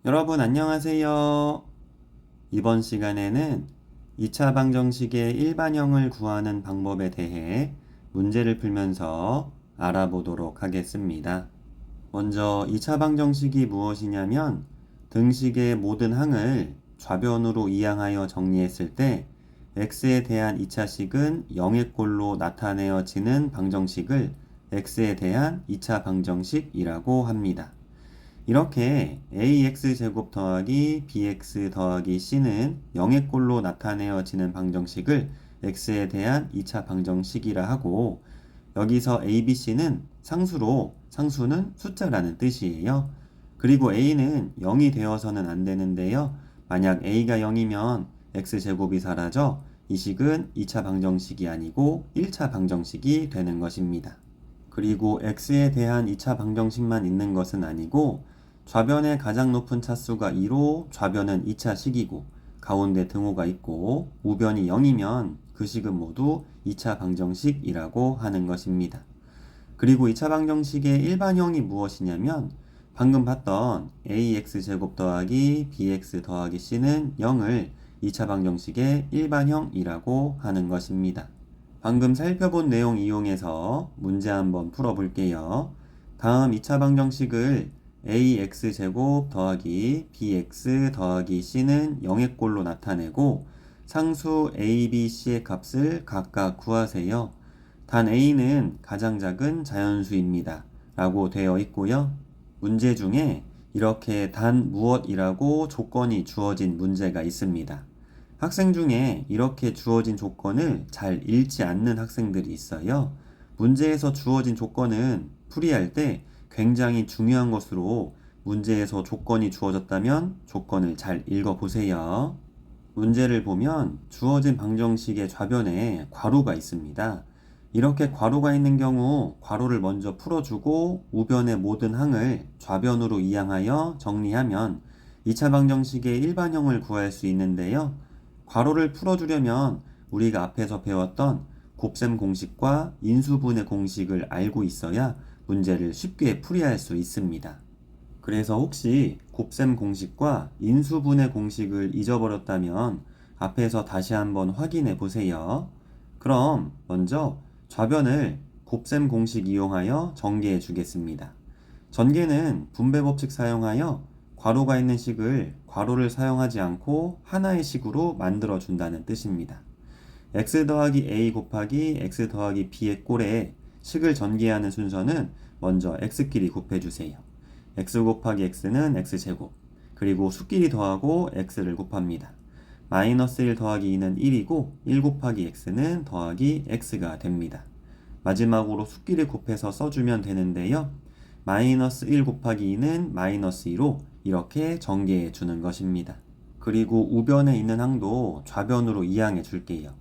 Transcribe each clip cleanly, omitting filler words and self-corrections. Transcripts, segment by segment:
여러분 안녕하세요. 이번 시간에는 2차 방정식의 일반형을 구하는 방법에 대해 문제를 풀면서 알아보도록 하겠습니다. 먼저 2차 방정식이 무엇이냐면 등식의 모든 항을 좌변으로 이항하여 정리했을 때 x에 대한 2차식은 0의 꼴로 나타내어지는 방정식을 x에 대한 2차 방정식이라고 합니다. 이렇게 ax제곱 더하기 bx 더하기 c는 0의 꼴로 나타내어지는 방정식을 x에 대한 2차 방정식이라 하고, 여기서 a, b, c는 상수로 상수는 숫자라는 뜻이에요. 그리고 a는 0이 되어서는 안 되는데요. 만약 a가 0이면 x제곱이 사라져 이 식은 2차 방정식이 아니고 1차 방정식이 되는 것입니다. 그리고 x에 대한 2차 방정식만 있는 것은 아니고 좌변의 가장 높은 차수가 2로 좌변은 2차 식이고 가운데 등호가 있고 우변이 0이면 그 식은 모두 2차 방정식이라고 하는 것입니다. 그리고 2차 방정식의 일반형이 무엇이냐면 방금 봤던 ax제곱 더하기 bx 더하기 c는 0을 2차 방정식의 일반형이라고 하는 것입니다. 방금 살펴본 내용 이용해서 문제 한번 풀어볼게요. 다음 2차 방정식을 ax제곱 더하기 bx 더하기 c는 0의 꼴로 나타내고 상수 a, b, c의 값을 각각 구하세요. 단 a는 가장 작은 자연수입니다. 라고 되어 있고요. 문제 중에 이렇게 단 무엇이라고 조건이 주어진 문제가 있습니다. 학생 중에 이렇게 주어진 조건을 잘 읽지 않는 학생들이 있어요. 문제에서 주어진 조건은 풀이할 때 굉장히 중요한 것으로 문제에서 조건이 주어졌다면 조건을 잘 읽어보세요. 문제를 보면 주어진 방정식의 좌변에 괄호가 있습니다. 이렇게 괄호가 있는 경우 괄호를 먼저 풀어주고 우변의 모든 항을 좌변으로 이항하여 정리하면 2차 방정식의 일반형을 구할 수 있는데요. 괄호를 풀어주려면 우리가 앞에서 배웠던 곱셈 공식과 인수분해 공식을 알고 있어야 문제를 쉽게 풀이할 수 있습니다. 그래서 혹시 곱셈 공식과 인수분해 공식을 잊어버렸다면 앞에서 다시 한번 확인해 보세요. 그럼 먼저 좌변을 곱셈 공식 이용하여 전개해 주겠습니다. 전개는 분배 법칙 사용하여 괄호가 있는 식을 괄호를 사용하지 않고 하나의 식으로 만들어 준다는 뜻입니다. x 더하기 a 곱하기 x 더하기 b의 꼴에 식을 전개하는 순서는 먼저 x끼리 곱해주세요. x 곱하기 x는 x제곱, 그리고 수끼리 더하고 x를 곱합니다. 마이너스 1 더하기 2는 1이고 1 곱하기 x는 더하기 x가 됩니다. 마지막으로 수끼리 곱해서 써주면 되는데요. 마이너스 1 곱하기 2는 마이너스 2로 이렇게 전개해 주는 것입니다. 그리고 우변에 있는 항도 좌변으로 이항해 줄게요.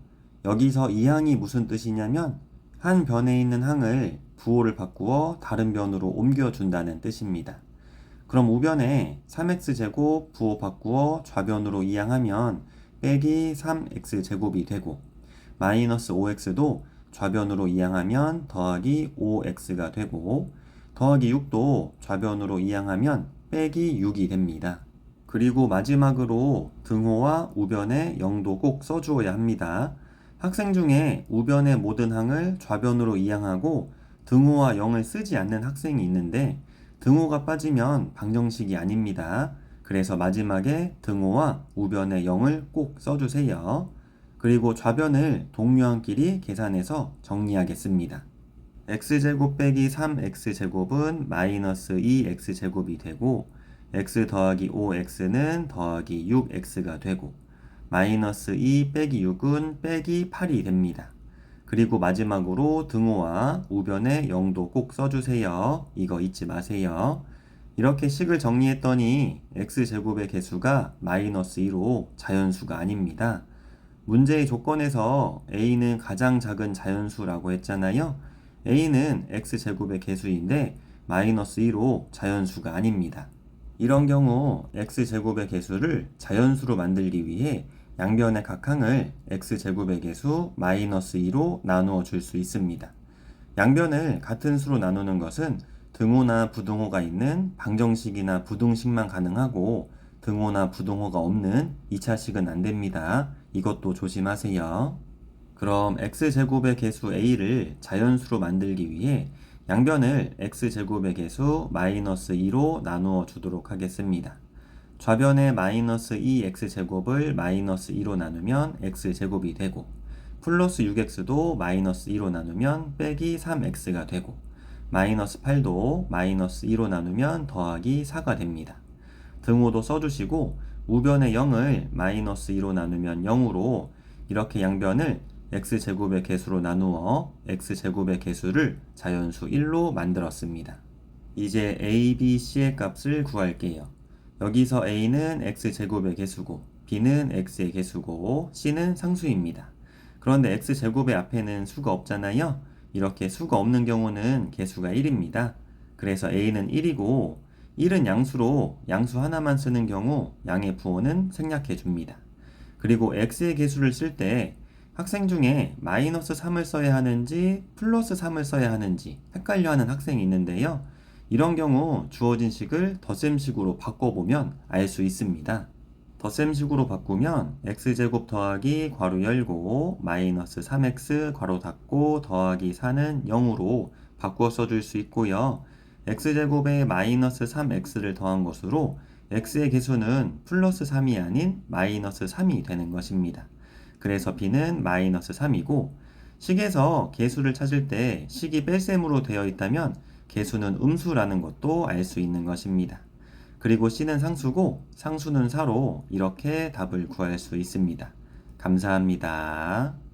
여기서 이항이 무슨 뜻이냐면 한 변에 있는 항을 부호를 바꾸어 다른 변으로 옮겨준다는 뜻입니다. 그럼 우변에 3x제곱 부호 바꾸어 좌변으로 이항하면 빼기 3x제곱이 되고 마이너스 5x도 좌변으로 이항하면 더하기 5x가 되고 더하기 6도 좌변으로 이항하면 빼기 6이 됩니다. 그리고 마지막으로 등호와 우변에 0도 꼭 써주어야 합니다. 학생 중에 우변의 모든 항을 좌변으로 이항하고 등호와 0을 쓰지 않는 학생이 있는데 등호가 빠지면 방정식이 아닙니다. 그래서 마지막에 등호와 우변의 0을 꼭 써주세요. 그리고 좌변을 동료항끼리 계산해서 정리하겠습니다. x제곱 빼기 3x제곱은 마이너스 2x제곱이 되고 x 더하기 5x는 더하기 6x가 되고 마이너스 2 빼기 6은 빼기 8이 됩니다. 그리고 마지막으로 등호와 우변에 0도 꼭 써주세요. 이거 잊지 마세요. 이렇게 식을 정리했더니 x제곱의 개수가 마이너스 2로 자연수가 아닙니다. 문제의 조건에서 a는 가장 작은 자연수라고 했잖아요. a는 x제곱의 개수인데 마이너스 2로 자연수가 아닙니다. 이런 경우 x제곱의 개수를 자연수로 만들기 위해 양변의 각 항을 x제곱의 개수 마이너스 2로 나누어 줄 수 있습니다. 양변을 같은 수로 나누는 것은 등호나 부등호가 있는 방정식이나 부등식만 가능하고 등호나 부등호가 없는 2차식은 안 됩니다. 이것도 조심하세요. 그럼 x제곱의 개수 a를 자연수로 만들기 위해 양변을 x제곱의 개수 마이너스 2로 나누어 주도록 하겠습니다. 좌변의 마이너스 2x제곱을 마이너스 2로 나누면 x제곱이 되고 플러스 6x도 마이너스 2로 나누면 빼기 3x가 되고 마이너스 8도 마이너스 2로 나누면 더하기 4가 됩니다. 등호도 써주시고 우변의 0을 마이너스 2로 나누면 0으로 이렇게 양변을 x제곱의 개수로 나누어 x제곱의 개수를 자연수 1로 만들었습니다. 이제 a, b, c의 값을 구할게요. 여기서 a는 x제곱의 개수고 b는 x의 개수고 c는 상수입니다. 그런데 x제곱의 앞에는 수가 없잖아요. 이렇게 수가 없는 경우는 개수가 1입니다. 그래서 a는 1이고 1은 양수로 양수 하나만 쓰는 경우 양의 부호는 생략해 줍니다. 그리고 x의 개수를 쓸 때 학생 중에 마이너스 3을 써야 하는지 플러스 3을 써야 하는지 헷갈려하는 학생이 있는데요. 이런 경우 주어진 식을 덧셈식으로 바꿔보면 알 수 있습니다. 덧셈식으로 바꾸면 x제곱 더하기 괄호 열고 마이너스 3x 괄호 닫고 더하기 4는 0으로 바꾸어 써줄 수 있고요. x제곱에 마이너스 3x를 더한 것으로 x의 개수는 플러스 3이 아닌 마이너스 3이 되는 것입니다. 그래서 b는 마이너스 3이고 식에서 개수를 찾을 때 식이 뺄셈으로 되어 있다면 개수는 음수라는 것도 알 수 있는 것입니다. 그리고 c는 상수고 상수는 4로 이렇게 답을 구할 수 있습니다. 감사합니다.